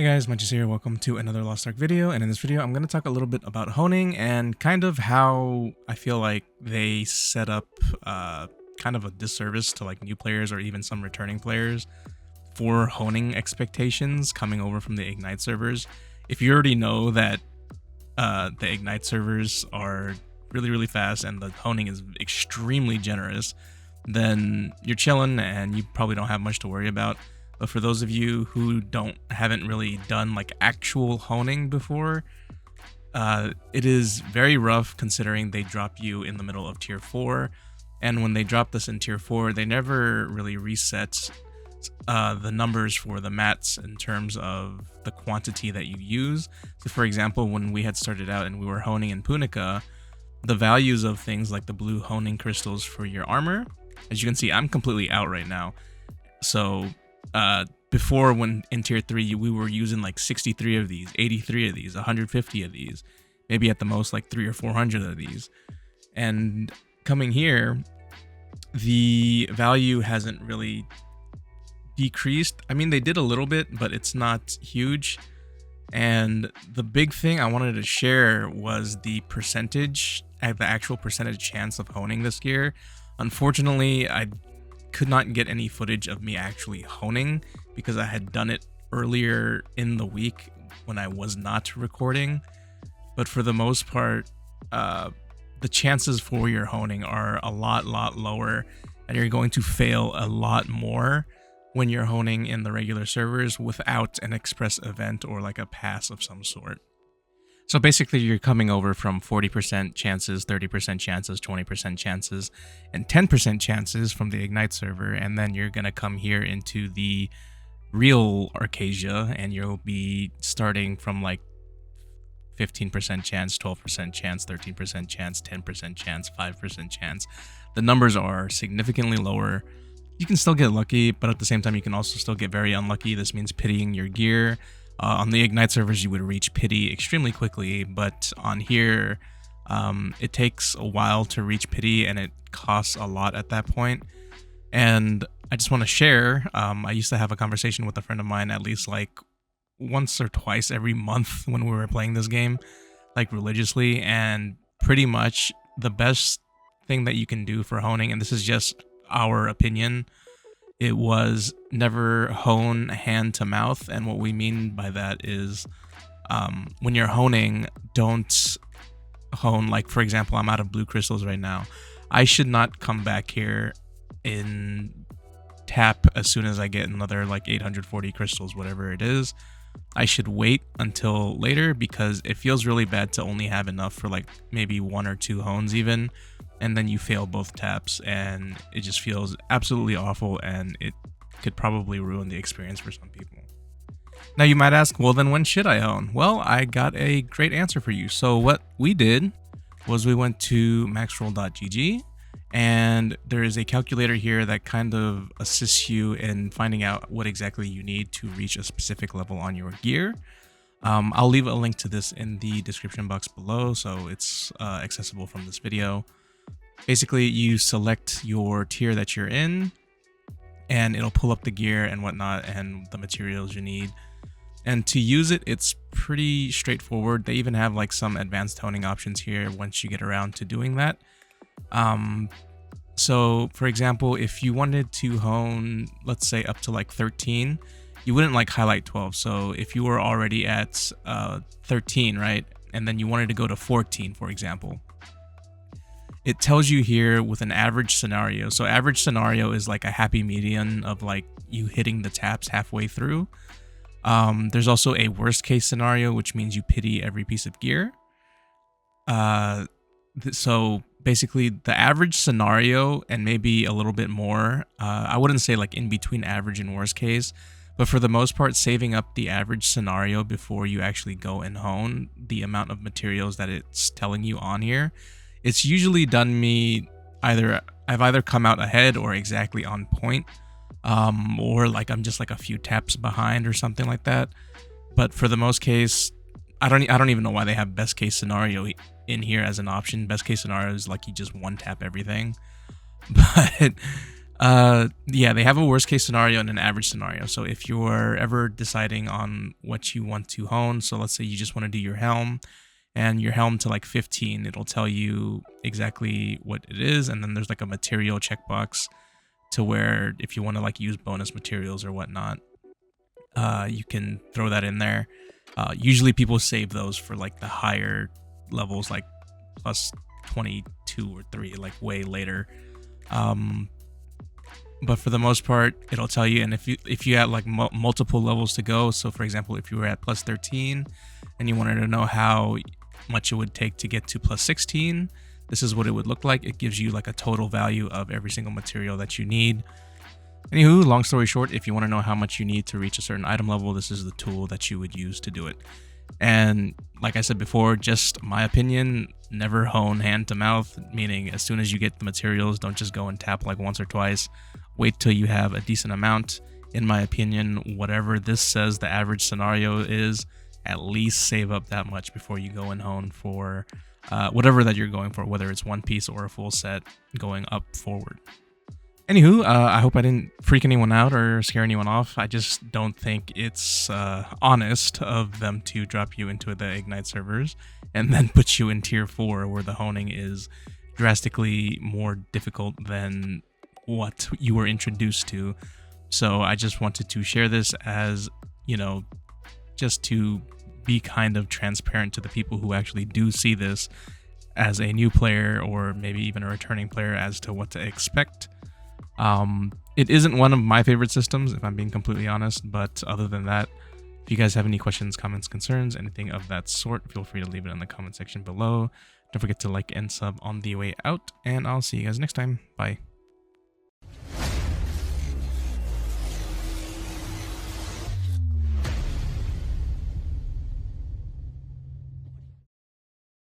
Hey guys, Muncheez here. Welcome to another Lost Ark video, and in this video I'm going to talk a little bit about honing and kind of how I feel like they set up kind of a disservice to like new players or even some returning players for honing expectations coming over from the Ignite servers. If you already know that the Ignite servers are really fast and the honing is extremely generous, then you're chilling and you probably don't have much to worry about. But for those of you who haven't really done like actual honing before, it is very rough considering they drop you in the middle of tier 4. And when they drop this in tier 4, they never really reset the numbers for the mats in terms of the quantity that you use. So for example, when we had started out and we were honing in Punica, the values of things like the blue honing crystals for your armor, as you can see, I'm completely out right now. So before, when in tier 3 we were using like 63 of these, 83 of these, 150 of these, maybe at the most like 300 or 400 of these. And coming here, the value hasn't really decreased. I mean, they did a little bit, but it's not huge. And the big thing I wanted to share was the percentage, the actual percentage chance of honing this gear. Unfortunately, I could not get any footage of me actually honing because I had done it earlier in the week when I was not recording. But for the most part, the chances for your honing are a lot lower, and you're going to fail a lot more when you're honing in the regular servers without an express event or like a pass of some sort. So basically, you're coming over from 40% chances, 30% chances, 20% chances, and 10% chances from the Ignite server, and then you're going to come here into the real Arcasia, and you'll be starting from like 15% chance, 12% chance, 13% chance, 10% chance, 5% chance. The numbers are significantly lower. You can still get lucky, but at the same time, you can also still get very unlucky. This means pitying your gear. On the Ignite servers, you would reach pity extremely quickly, but on here, it takes a while to reach pity, and it costs a lot at that point. And I just want to share, I used to have a conversation with a friend of mine at least like once or twice every month when we were playing this game, like religiously, and pretty much the best thing that you can do for honing, and this is just our opinion, it was never hone hand to mouth. And what we mean by that is when you're honing, don't hone, like for example, I'm out of blue crystals right now. I should not come back here in tap as soon as I get another like 840 crystals, whatever it is. I should wait until later because it feels really bad to only have enough for like maybe 1 or 2 hones even, and then you fail both taps, and it just feels absolutely awful, and it could probably ruin the experience for some people. Now you might ask, well then when should I hone? Well, I got a great answer for you. So what we did was we went to maxroll.gg, and there is a calculator here that kind of assists you in finding out what exactly you need to reach a specific level on your gear. I'll leave a link to this in the description box below, so it's accessible from this video. Basically, you select your tier that you're in, and it'll pull up the gear and whatnot and the materials you need. And to use it, it's pretty straightforward. They even have like some advanced honing options here once you get around to doing that. So for example, if you wanted to hone, let's say up to like 13, you wouldn't like highlight 12. So if you were already at 13, right, and then you wanted to go to 14, for example, it tells you here with an average scenario. So average scenario is like a happy median of like you hitting the taps halfway through. There's also a worst case scenario, which means you pity every piece of gear. So basically the average scenario and maybe a little bit more, I wouldn't say like in between average and worst case, but for the most part, saving up the average scenario before you actually go and hone the amount of materials that it's telling you on here, it's usually done me I've either come out ahead or exactly on point, or like I'm just like a few taps behind or something like that. But for the most case, I don't even know why they have best case scenario in here as an option. Best case scenario is like you just one tap everything. But Yeah, they have a worst case scenario and an average scenario. So if you're ever deciding on what you want to hone, so let's say you just want to do your helm and your helm to like 15, it'll tell you exactly what it is. And then there's like a material checkbox to where if you want to like use bonus materials or whatnot, you can throw that in there. Usually people save those for like the higher levels, like plus 22 or 3, like way later. But for the most part, it'll tell you. And if you had like multiple levels to go, so for example, if you were at plus 13 and you wanted to know how much it would take to get to plus 16, this is what it would look like. It gives you like a total value of every single material that you need. Anywho, long story short, if you want to know how much you need to reach a certain item level, this is the tool that you would use to do it. And like I said before, just my opinion, never hone hand to mouth, meaning as soon as you get the materials, don't just go and tap like once or twice. Wait till you have a decent amount. In my opinion, whatever this says the average scenario is, at least save up that much before you go and hone for whatever that you're going for, whether it's one piece or a full set going up forward. Anywho, I hope I didn't freak anyone out or scare anyone off. I just don't think it's honest of them to drop you into the Ignite servers and then put you in tier 4 where the honing is drastically more difficult than what you were introduced to. So I just wanted to share this as, you know, just to be kind of transparent to the people who actually do see this as a new player or maybe even a returning player as to what to expect. It isn't one of my favorite systems, if I'm being completely honest, but other than that, if you guys have any questions, comments, concerns, anything of that sort, feel free to leave it in the comment section below. Don't forget to like and sub on the way out, and I'll see you guys next time. Bye.